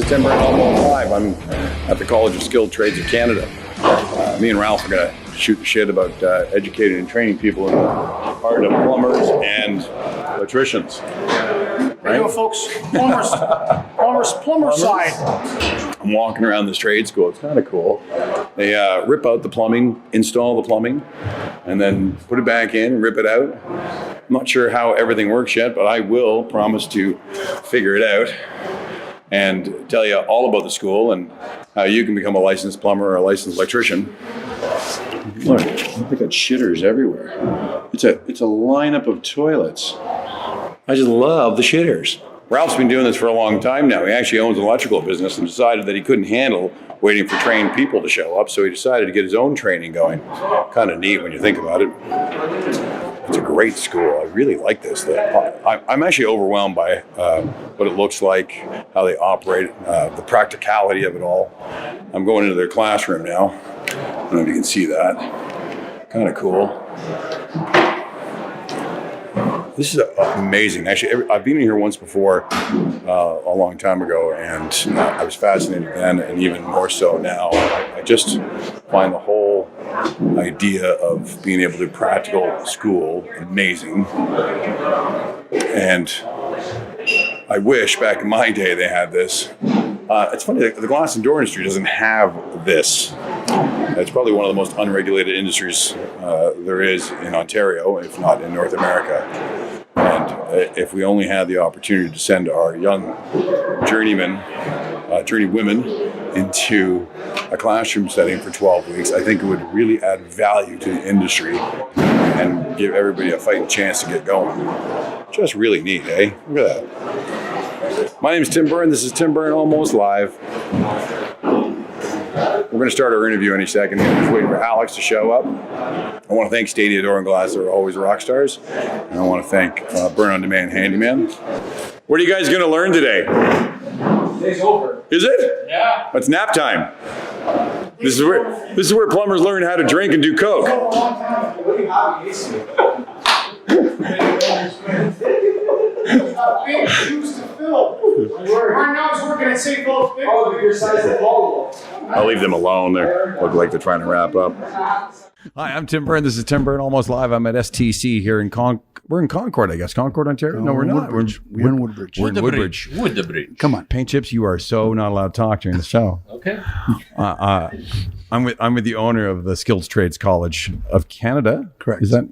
is Tim Byrne, Almost Live. I'm at the College of Skilled Trades of Canada. Me and Ralph are going to shoot the shit about educating and training people in the art of plumbers and electricians. Right? There you go, folks. Plumber side. I'm walking around this trade school. It's kind of cool. They rip out the plumbing, install the plumbing, and then put it back in and rip it out. I'm not sure how everything works yet, but I will promise to figure it out and tell you all about the school and how you can become a licensed plumber or a licensed electrician. Look, they got shitters everywhere. It's a lineup of toilets. I just love the shitters. Ralph's been doing this for a long time now. He actually owns an electrical business and decided that he couldn't handle waiting for trained people to show up, so he decided to get his own training going. Kind of neat when you think about it. It's a great school. I really like this. I'm actually overwhelmed by what it looks like, how they operate, the practicality of it all. I'm going into their classroom now. I don't know if you can see that. Kind of cool. This is amazing. Actually, I've been in here once before, a long time ago, and I was fascinated then, and even more so now. I just find the whole idea of being able to do practical school amazing. And I wish back in my day they had this. It's funny, the glass and door industry doesn't have this. It's probably one of the most unregulated industries there is in Ontario, if not in North America. And if we only had the opportunity to send our young journeywomen into a classroom setting for 12 weeks, I think it would really add value to the industry and give everybody a fighting chance to get going. Just really neat, eh? Look at that. My name is Tim Byrne. This is Tim Byrne Almost Live. We're going to start our interview any second. I'm just waiting for Alex to show up. I want to thank Stadia Door and Glass. They're always rock stars. And I want to thank Burn On Demand Handyman. What are you guys going to learn today? Today's over. Is it? Yeah. It's nap time. This is where plumbers learn how to drink and do coke. What do you have? Big shoes to fill. Right now he's working at St. Philip's. Oh, your size to follow. I'll leave them alone. They look like they're trying to wrap up. Hi, I'm Tim Byrne. This is Tim Byrne Almost Live. I'm at STC here in we're in Concord, I guess. Concord, Ontario? No, we're not. Woodbridge. We're in Woodbridge. We're in Woodbridge. Woodbridge. Come on. Paint Chips, you are so not allowed to talk during the show. Okay. I'm with the owner of the Skilled Trades College of Canada. Correct. Is that,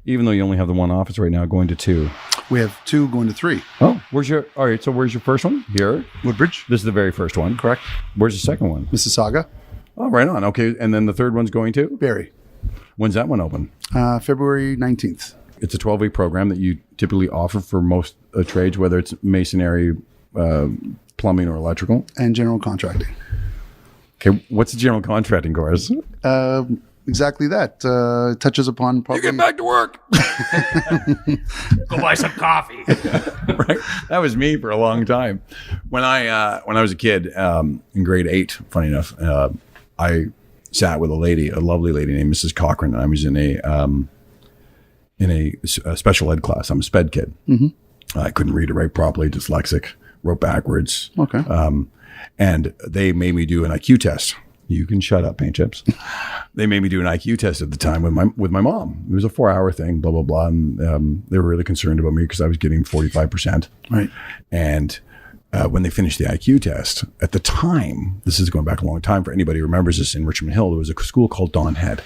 even though you only have the one office right now, going to two? We have 2 going to 3. Oh, where's your first one? Here? Woodbridge. This is the very first one. Correct. Where's the second one? Mississauga. Oh, right on. Okay. And then the third one's going to? Barrie. When's that one open? February 19th. It's a 12-week program that you typically offer for most trades, whether it's masonry, plumbing, or electrical. And general contracting. Okay. What's the general contracting course? Exactly that. Touches upon probably... You get back to work. Go buy some coffee. Right. That was me for a long time. When I was a kid in grade 8, funny enough, I sat with a lovely lady named Mrs. Cochran, and I was in a special ed class. I'm a sped kid. Mm-hmm. I couldn't read or write properly, dyslexic, wrote backwards. Okay. And they made me do an IQ test. You can shut up, Paint Chips. They made me do an IQ test at the time with my mom. It was a 4-hour thing, blah, blah, blah. And they were really concerned about me because I was getting 45%. Right. And when they finished the IQ test, at the time, this is going back a long time for anybody who remembers this, in Richmond Hill, there was a school called Don Head.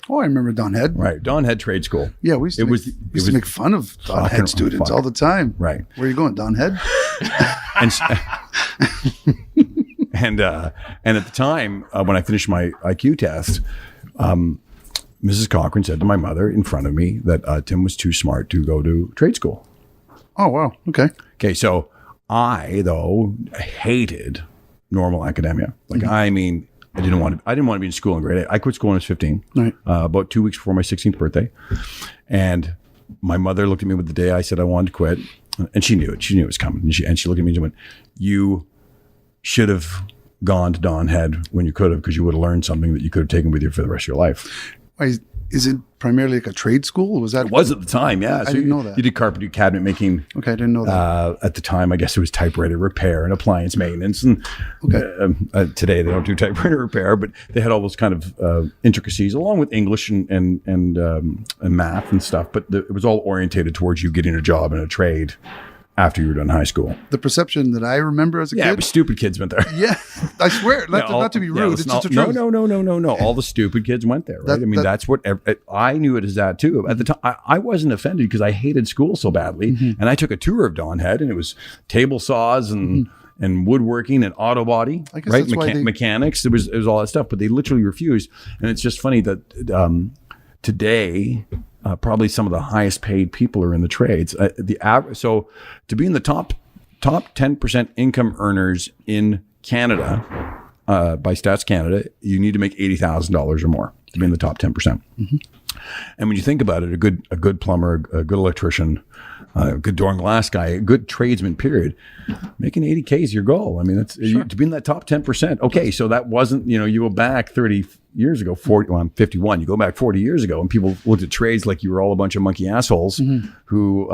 Oh, I remember Don Head. Right. Don Head Trade School. Yeah, we used to make fun of Don Head students all the time. Right. Where are you going, Don Head? And at the time, when I finished my IQ test, Mrs. Cochran said to my mother in front of me that Tim was too smart to go to trade school. Oh, wow. Okay. Okay, so I, though, hated normal academia. Like, mm-hmm. I mean, I didn't want to be in school in grade 8. I quit school when I was 15, right. About 2 weeks before my 16th birthday. And my mother looked at me with the day I said I wanted to quit, and she knew it. She knew it was coming. And she looked at me and she went, "You should have gone to Don Head when you could have, because you would have learned something that you could have taken with you for the rest of your life." Is it primarily like a trade school? Was that? It was at the time, yeah. So didn't know that. You did carpentry, cabinet making. Okay, I didn't know that. At the time, I guess it was typewriter repair and appliance maintenance. And today they don't do typewriter repair, but they had all those kind of intricacies along with English and math and stuff. But it was all orientated towards you getting a job in a trade after you were done high school. The perception that I remember as a Yeah, kid. it was stupid kids went there. Yeah, I swear, not to be rude. It's just the truth. No. All the stupid kids went there, right? That's what I knew it as that too. At the time, I wasn't offended because I hated school so badly. And I took a tour of Don Head, and it was table saws and woodworking and auto body, I guess right? that's why Mechanics. It was all that stuff, but they literally refused. And it's just funny that today, probably some of the highest paid people are in the trades. So to be in the top 10% income earners in Canada, by Stats Canada, you need to make $80,000 or more to be in the top 10%. And when you think about it, a good plumber, a good electrician, a good door and glass guy, a good tradesman, period, making 80K is your goal. I mean, that's to be in that top 10%. Okay, so that wasn't, you go back 30 years ago, 40, well, I'm 51. You go back 40 years ago, and people looked at trades like you were all a bunch of monkey assholes who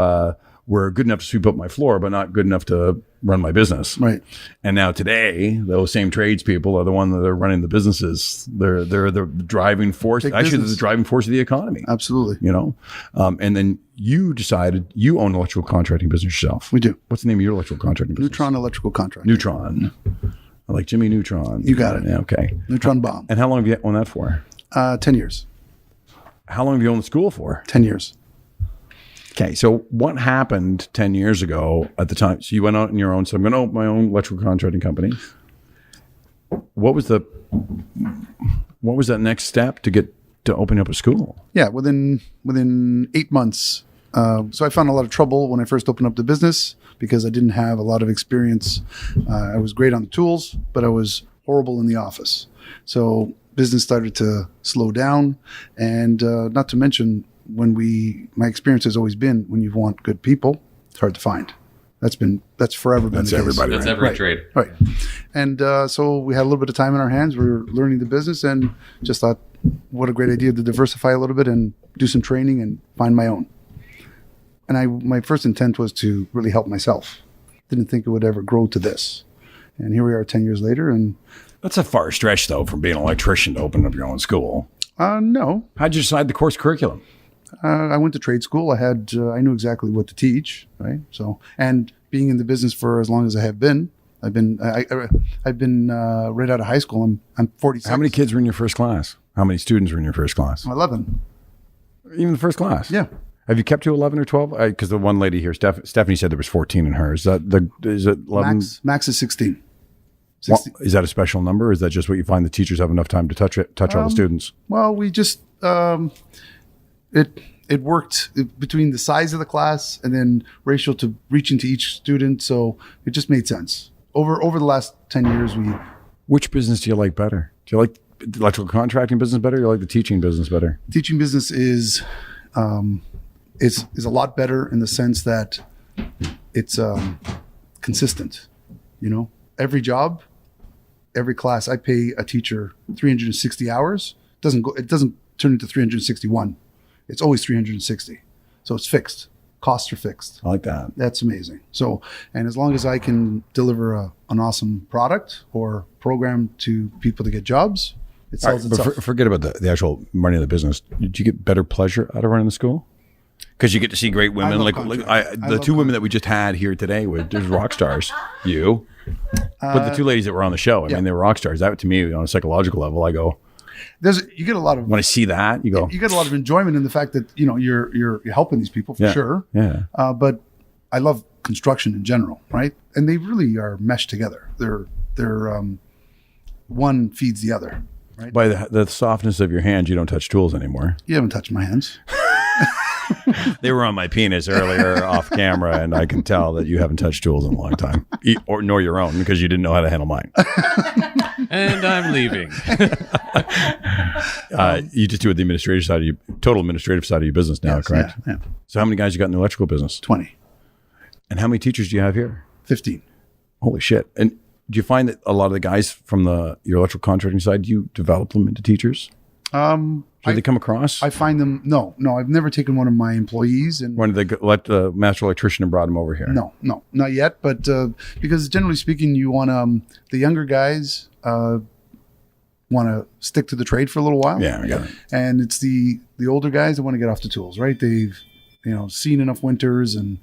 were good enough to sweep up my floor, but not good enough to run my business. Right. And now today, those same tradespeople are the ones that are running the businesses. They're the driving force. Actually, they're the driving force of the economy. Absolutely. And then you decided you own an electrical contracting business yourself. We do. What's the name of your electrical contracting business? Neutron Electrical Contracting. Neutron. I like Jimmy Neutron. You got it. Yeah, okay. Neutron Bomb. And how long have you owned that for? 10 years. How long have you owned the school for? 10 years. Okay, so what happened 10 years ago at the time? So you went out on your own. So I'm going to open my own electrical contracting company. What was that next step to get to open up a school? Yeah, within 8 months. So I found a lot of trouble when I first opened up the business because I didn't have a lot of experience. I was great on the tools, but I was horrible in the office. So business started to slow down, and not to mention my experience has always been when you want good people, it's hard to find. That's forever been the case. Everybody. That's every trade. Right. And so we had a little bit of time in our hands. We were learning the business and just thought, what a great idea to diversify a little bit and do some training and find my own. And my first intent was to really help myself. Didn't think it would ever grow to this. And here we are 10 years later. And that's a far stretch, though, from being an electrician to open up your own school. No. How'd you decide the course curriculum? I went to trade school. I knew exactly what to teach, right? So, and being in the business for as long as I have been, I've been right out of high school. I'm 46. How many kids were in your first class? How many students were in your first class? 11. Even the first class? Yeah. Have you kept to 11 or 12? Because the one lady here, Stephanie, said there was 14 in hers. Is it 11? Max is 16. Well, is that a special number, or is that just what you find the teachers have enough time to touch all the students? Well, we just it worked between the size of the class and then ratio to reaching to each student, so it just made sense. Over the last 10 years, Which business do you like better? Do you like the electrical contracting business better, or do you like the teaching business better? Teaching business is a lot better in the sense that it's consistent. Every job, every class, I pay a teacher 360 hours. It doesn't turn into 361. It's always 360. So it's fixed. Costs are fixed. I like that. That's amazing. So, and as long as I can deliver an awesome product or program to people to get jobs, it sells itself. But forget about the actual running of the business. Did you get better pleasure out of running the school? Because you get to see great women. The two women that we just had here today, there's rock stars. You. But the two ladies that were on the show, I mean, they were rock stars. That, to me, on a psychological level, I go, you get a lot of, when I see that, you go, you get a lot of enjoyment in the fact that you're helping these people for sure. Yeah. But I love construction in general, right? And they really are meshed together. They're one feeds the other, right? By the softness of your hands, you don't touch tools anymore. You haven't touched my hands. They were on my penis earlier off camera, and I can tell that you haven't touched tools in a long time, nor your own, because you didn't know how to handle mine. And I'm leaving. You just do the total administrative side of your business now, Yes, correct? Yeah. So how many guys you got in the electrical business? 20. And how many teachers do you have here? 15. Holy shit. And do you find that a lot of the guys from your electrical contracting side, do you develop them into teachers? Do they come across? I find them. No, I've never taken one of my employees and. When did they let the master electrician and brought him over here? No, not yet. But because generally speaking, you want the younger guys want to stick to the trade for a little while. Yeah, I got it. And it's the older guys that want to get off the tools, right? They've seen enough winters and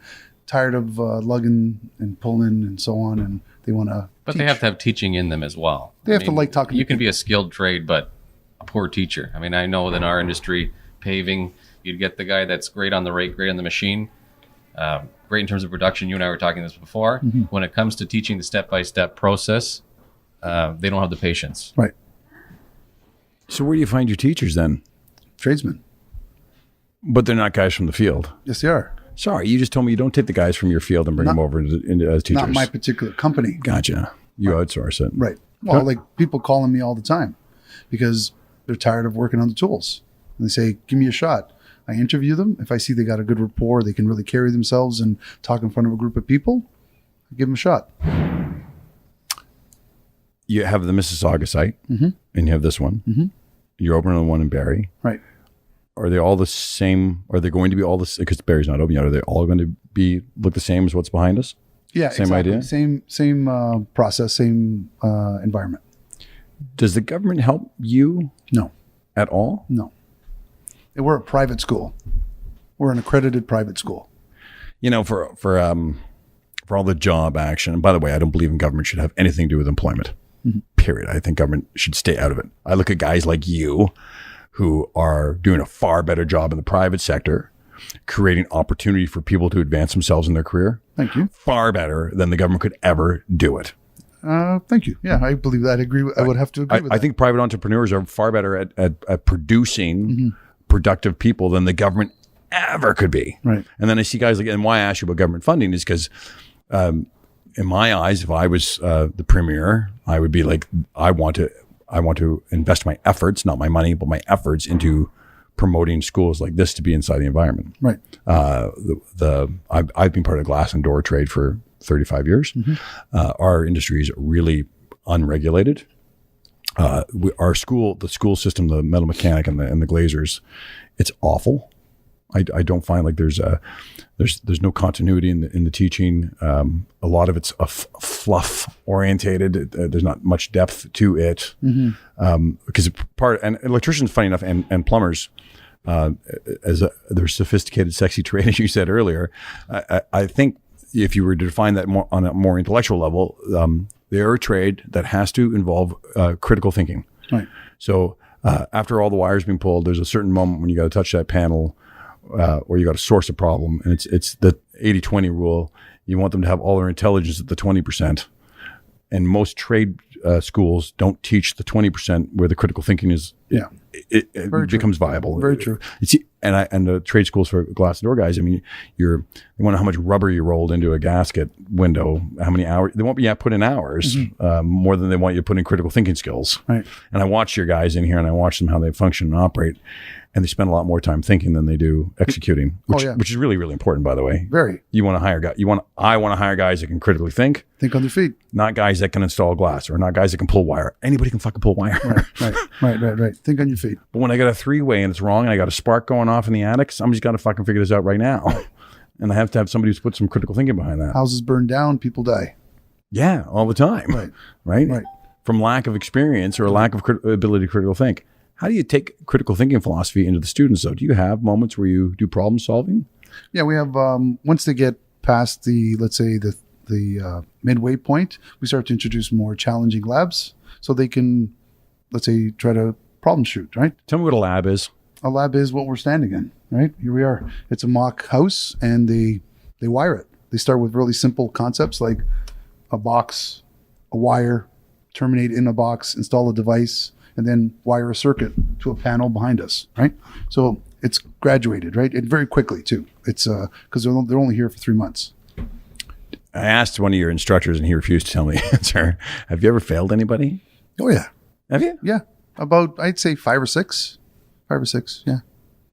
tired of lugging and pulling and so on, and they want to. But they have to have teaching in them as well. They have to like talking. You can be a skilled trade, but a poor teacher. I mean, I know in our industry, paving, you'd get the guy that's great on the rake, great on the machine, great in terms of production. You and I were talking this before. Mm-hmm. When it comes to teaching the step-by-step process, they don't have the patience. Right. So where do you find your teachers then? Tradesmen. But they're not guys from the field. Yes, they are. Sorry, you just told me you don't take the guys from your field and bring them over as teachers. Not my particular company. Gotcha. You outsource it. Right. Well, like people calling me all the time because they're tired of working on the tools. And they say, give me a shot. I interview them. If I see they got a good rapport, they can really carry themselves and talk in front of a group of people, I give them a shot. You have the Mississauga site, mm-hmm. and you have this one. Mm-hmm. You're opening the one in Barrie. Right. Are they all the same? Are they going to be all this? Because Barrie's not open yet. Are they all going to look the same as what's behind us? Yeah, same exactly. idea. Same process, same environment. Does the government help you? No. At all? No. We're a private school. We're an accredited private school. You know, for all the job action. And by the way, I don't believe in government should have anything to do with employment. Mm-hmm. Period. I think government should stay out of it. I look at guys like you who are doing a far better job in the private sector, creating opportunity for people to advance themselves in their career. Thank you. Far better than the government could ever do it. Thank you. Yeah, I believe that. I would have to agree with that. I think private entrepreneurs are far better at producing mm-hmm. productive people than the government ever could be. Right. And then I see guys like, and why I ask you about government funding is because, in my eyes, if I was the premier, I would be like, I want to invest my efforts, not my money, but my efforts into promoting schools like this to be inside the environment. Right. I've been part of the glass and door trade for 35 years. Mm-hmm. Our industry is really unregulated. The school system, the metal mechanic and the glazers, it's awful. I don't find like there's no continuity in the teaching. A lot of it's fluff orientated. There's not much depth to it. Mm-hmm. Because and electricians, funny enough, and plumbers, they're sophisticated, sexy trade, as you said earlier. I think if you were to define that more on a more intellectual level, they're a trade that has to involve critical thinking. Right. So after all the wires being pulled, there's a certain moment when you got to touch that panel. Or you got to source a problem, and it's the 80-20 rule. You want them to have all their intelligence at the 20%, and most trade schools don't teach the 20% where the critical thinking is. Yeah, it becomes viable. Very true. And the trade schools for glass and door guys. I mean, they want to know how much rubber you rolled into a gasket window, how many hours. They won't be put in hours more than they want you to put in critical thinking skills. Right. And I watch your guys in here, and I watch them how they function and operate. And they spend a lot more time thinking than they do executing, which is really, really important, by the way. Very. You want to hire guys. I want to hire guys that can critically think on their feet, not guys that can install glass or not guys that can pull wire. Anybody can fucking pull wire. Right. Think on your feet. But when I got a 3-way and it's wrong, and I got a spark going off in the attic, somebody's got to fucking figure this out right now. And I have to have somebody who's put some critical thinking behind that. Houses burn down, people die. Yeah, all the time. Right. From lack of experience or a lack of ability to critical think. How do you take critical thinking philosophy into the students, though? Do you have moments where you do problem solving? Yeah, we have. Once they get past let's say the midway point, we start to introduce more challenging labs, so they can, let's say, try to problem shoot. Right. Tell me what a lab is. A lab is what we're standing in. Right. Here we are. It's a mock house, and they wire it. They start with really simple concepts like a box, a wire, terminate in a box, install a device, and then wire a circuit to a panel behind us, right? So it's graduated, right? And very quickly too. It's because they're only here for 3 months. I asked one of your instructors and he refused to tell me the answer. Have you ever failed anybody? Oh yeah. Have you? Yeah. About, I'd say 5 or 6. 5 or 6, yeah.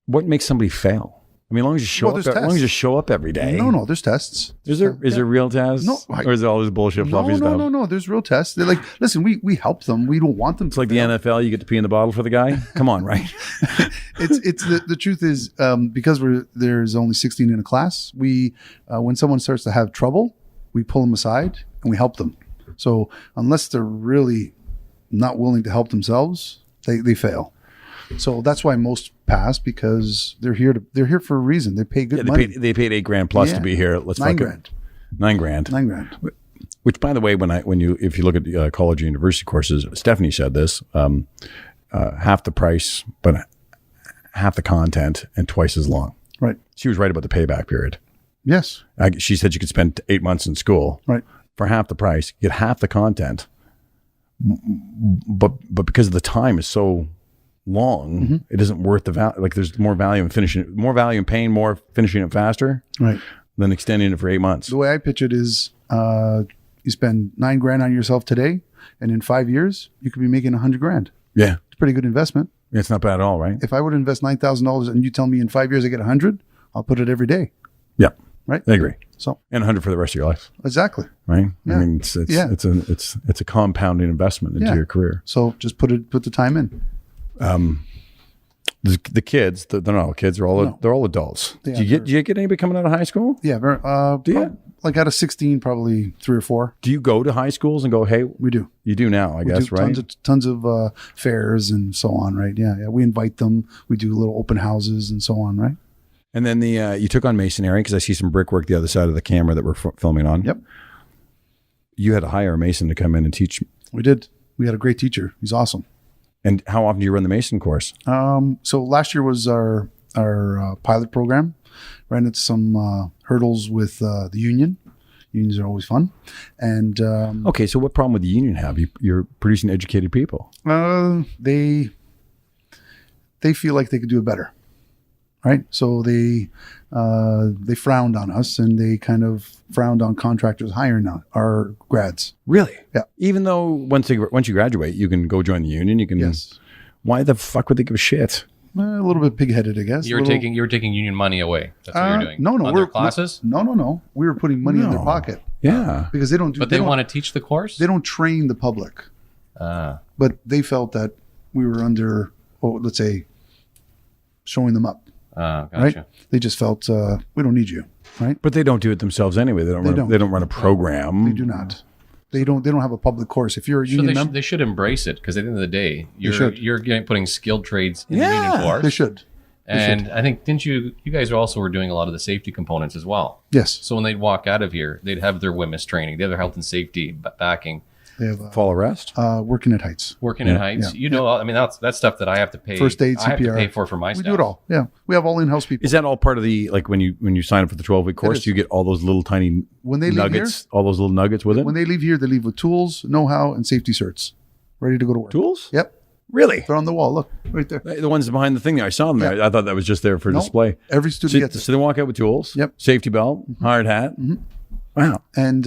What makes somebody fail? I mean, as long as you show Well, up, there's as long as you tests. show up every day. No, there's tests. Is there real tests? No, or is it all this bullshit fluffy stuff? No. There's real tests. They're like, listen, we help them. We don't want them. It's like the NFL. You get to pee in the bottle for the guy. Come on, right? It's the truth is because there's only 16 in a class. We when someone starts to have trouble, we pull them aside and we help them. So unless they're really not willing to help themselves, they fail. So that's why most pass, because they're here for a reason. They pay good money. They paid $8,000 plus to be here. Let's $9 fucking grand. $9,000. $9,000. Which, by the way, if you look at college and university courses, Stephanie said this: half the price, but half the content and twice as long. Right. She was right about the payback period. Yes. She said you could spend 8 months in school, Right. for half the price, get half the content, but because the time is so long, it isn't worth the value. Like there's more value in paying more, finishing it faster, Right. than extending it for 8 months. The way I pitch it is, you spend $9,000 on yourself today, and in 5 years, you could be making $100,000. Yeah, It's a pretty good investment. it's not bad at all, right? If I were to invest $9,000 and you tell me in 5 years I get 100, I'll put it every day. Yeah, Right. I agree. So And 100 for the rest of your life, exactly. right? Yeah. I mean, it's a compounding investment into Yeah. your career. So just put the time in. The kids, they're not all kids. They're all adults. Yeah, Do you get anybody coming out of high school? Yeah. Like out of 16, probably 3 or 4. Do you go to high schools and go, hey, We do. you do now, I guess, do right? Tons of fairs and so on. Right. Yeah. We invite them. We do little open houses and so on. Right. And then you took on masonry, because I see some brickwork the other side of the camera that we're filming on. Yep. You had to hire a mason to come in and teach. We did. We had a great teacher. He's awesome. And how often do you run the mason course? So last year was our pilot program. Ran into some hurdles with the union. Unions are always fun. And Okay, so what problem would the union have? You're producing educated people. they feel like they could do it better. Right. So they frowned on us, and they kind of frowned on contractors hiring our grads. Really? Yeah. Even though once you graduate, you can go join the union. You can. Yes. Why the fuck would they give a shit? A little bit pig-headed, I guess. You were taking union money away. That's what you're doing. No, on their classes. No. We were putting money in their No. pocket Yeah. because they don't do. But they want to teach the course. They don't train the public, but they felt that we were under, let's say, showing them up. Gotcha. Right? They just felt we don't need you. Right? But they don't do it themselves anyway. They don't run a program. They do not. They don't have a public course. If you're a So union member, they should embrace it, because at the end of the day, should. you're putting skilled trades in the Yeah, union force. they should. And I think, didn't you guys also were doing a lot of the safety components as well. Yes. So when they'd walk out of here, they'd have their WMIS training, they have their health and safety backing, They have Fall arrest. working at heights. working in heights. Yeah. I mean, that's stuff that I have to pay. First aid, I have to CPR. pay for my We staff. do it all. Yeah. We have all in-house people. Is that all part of the, like when you sign up for the 12-week course, is. do you get all those little tiny When they leave nuggets, all those little nuggets with it? When they leave here, they leave with tools, know-how, and safety certs, ready to go to work. Tools? Yep. Really? They're on the wall. Look, right there. The ones behind the thing there, I saw them there. I thought that was just there for No, display. Every student So, gets it. so they walk out with tools. Yep. Safety belt, hard hat. Wow. And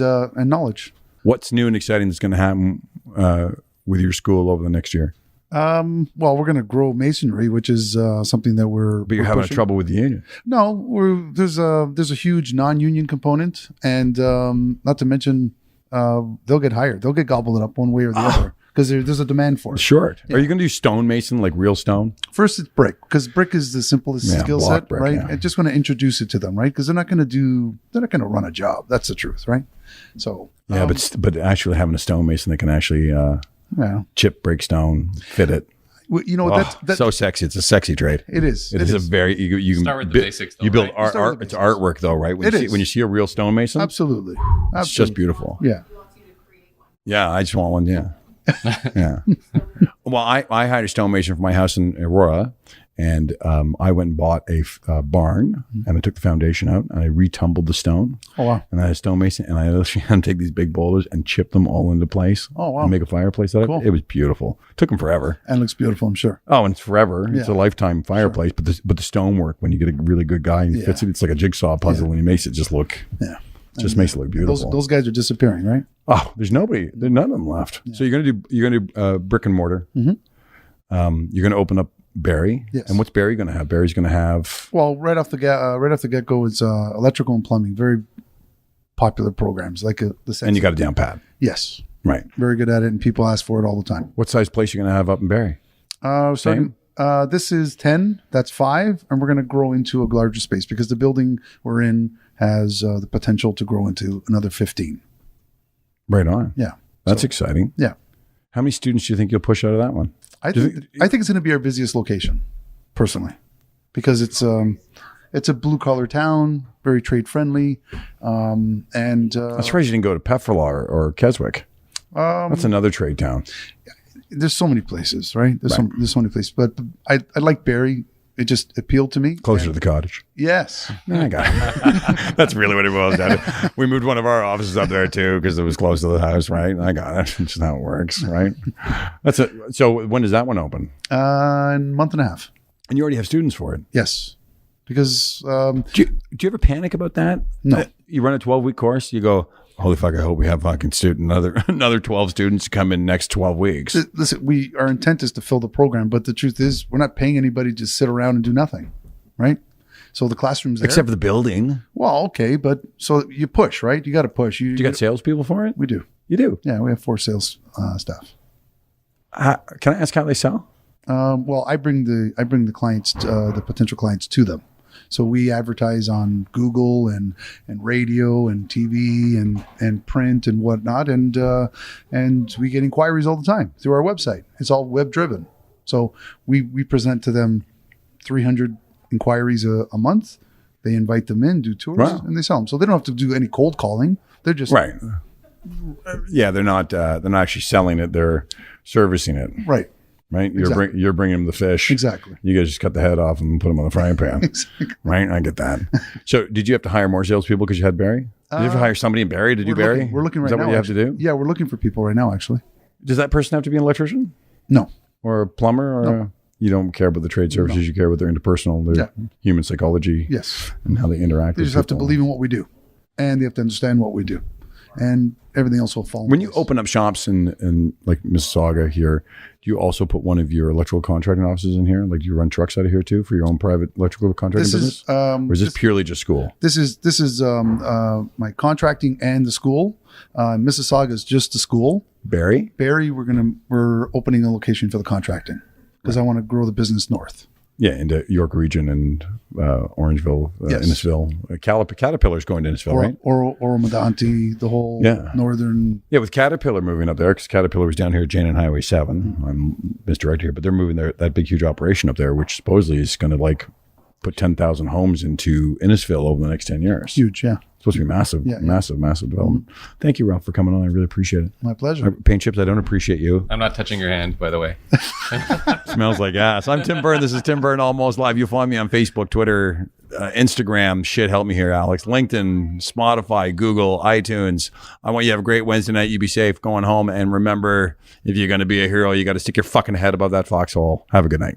knowledge. What's new and exciting that's going to happen with your school over the next year? Well, we're going to grow masonry, which is something that we're. But you're we're having pushing. trouble with the union. No, there's a huge non-union component, and not to mention they'll get hired. They'll get gobbled up one way or the other because there's a demand for it. Short. Are you going to do stone like real stone? First, it's brick, because brick is the simplest Yeah, skill block set, brick, right? yeah. And just want to introduce it to them, right? Because they're not going to run a job. That's the truth, right? So Yeah, but actually having a stonemason that can actually yeah, chip, break stone, fit it. well, you know that's So sexy. It's a sexy trade. it is. It is a very you can Start with the basics, though, You build right? art. It's artwork though, right? When It you see, is. when you see a real stonemason, absolutely. it's just beautiful. Yeah. Yeah, I just want one. Yeah, yeah. Well, I hired a stonemason for my house in Aurora, and I went and bought a barn, and I took the foundation out, and I retumbled the stone. Oh wow. And I had a stonemason, and I literally had him take these big boulders and chip them all into place. Oh, wow. And make a fireplace out of Cool. it. It was beautiful. Took him forever. And looks beautiful, I'm sure. Oh, and it's forever. It's a Yeah. lifetime fireplace. But the stonework, when you get a really good guy and he fits it, it's like a jigsaw puzzle, and he makes it just look. Yeah. It just makes it look beautiful. Those guys are disappearing, right? Oh, there's none of them left. So you're gonna do brick and mortar. Mm-hmm. You're gonna open up Barry. Yes. And what's Barry going to have? Barry's going to have. Well, right off the get go, it's electrical and plumbing. Very popular programs like the. And you got a down pat. Yes. Right. Very good at it, and people ask for it all the time. What size place you going to have up in Barry? Starting, this is 10. That's 5, and we're going to grow into a larger space because the building we're in has the potential to grow into another 15. Right on. Yeah. That's exciting. Yeah. How many students do you think you'll push out of that one? I think it's going to be our busiest location, personally, because it's a blue collar town, very trade friendly, and I'm surprised you didn't go to Pefferlaw or Keswick. That's another trade town. there's so many places, right? There's so many places, but I like Barrie. It just appealed to me. Closer to the cottage. Yes. I got it. That's really what it boils down to. We moved one of our offices up there too because it was close to the house, right? I got it. It's just how it works, right? That's it. So when does that one open? In a month and a half. And you already have students for it. Yes. Because do you ever panic about that? No. You run a 12-week course. You go, holy fuck! I hope we have fucking another 12 students to come in next 12 weeks. listen, our intent is to fill the program, but the truth is, we're not paying anybody to sit around and do nothing, right? So the classroom's there. Except for the building. Well, okay, but so you push, right? You got to push. Do you got salespeople for it? We do. You do? Yeah, we have 4 sales staff. Can I ask how they sell? Well, I bring the clients, the potential clients, to them. So we advertise on Google and radio and TV and print and whatnot, and we get inquiries all the time through our website. It's all web driven. So we present to them 300 inquiries a month. They invite them in, do tours, and they sell them. So they don't have to do any cold calling. They're just right. Yeah, they're not actually selling it. They're servicing it. Right. Right, you're bringing them the fish. Exactly. You guys just cut the head off and put them on the frying pan. Exactly. Right, I get that. So, did you have to hire more salespeople because you had Barrie? Did you have to hire somebody in Barrie to do Barrie? We're looking right now. Is that now. what you have to do? Yeah, we're looking for people right now. Actually, does that person have to be an electrician? No. Or a plumber? Or No. You don't care about the trade services? No. You care about their interpersonal, their human psychology, yes, and how they interact. They just have to believe in what we do, and they have to understand what we do, and everything else will fall. When you open up shops in like Mississauga here, do you also put one of your electrical contracting offices in here? Like, do you run trucks out of here too for your own private electrical contracting business? Or is this purely just school? This is my contracting and the school. Mississauga is just the school. Barrie, we're opening a location for the contracting because I want to grow the business north. Yeah, into York Region and Orangeville, Innisfil. Caterpillar's going to Innisfil, right? Oromodanti, the whole northern. Yeah, with Caterpillar moving up there, because Caterpillar was down here at Jane and Highway 7. I'm misdirected here, but they're moving that big, huge operation up there, which supposedly is going to like put 10,000 homes into Innisfil over the next 10 years. Huge, yeah. It's supposed to be massive development. Thank you, Ralph, for coming on. I really appreciate it. My pleasure. Paint chips, I don't appreciate you. I'm not touching your hand, by the way. Smells like ass. I'm Tim Byrne. This is Tim Byrne Almost Live. You'll find me on Facebook, Twitter, Instagram. Shit, help me here, Alex. LinkedIn, Spotify, Google, iTunes. I want you to have a great Wednesday night. You be safe going home. And remember, if you're going to be a hero, you got to stick your fucking head above that foxhole. Have a good night.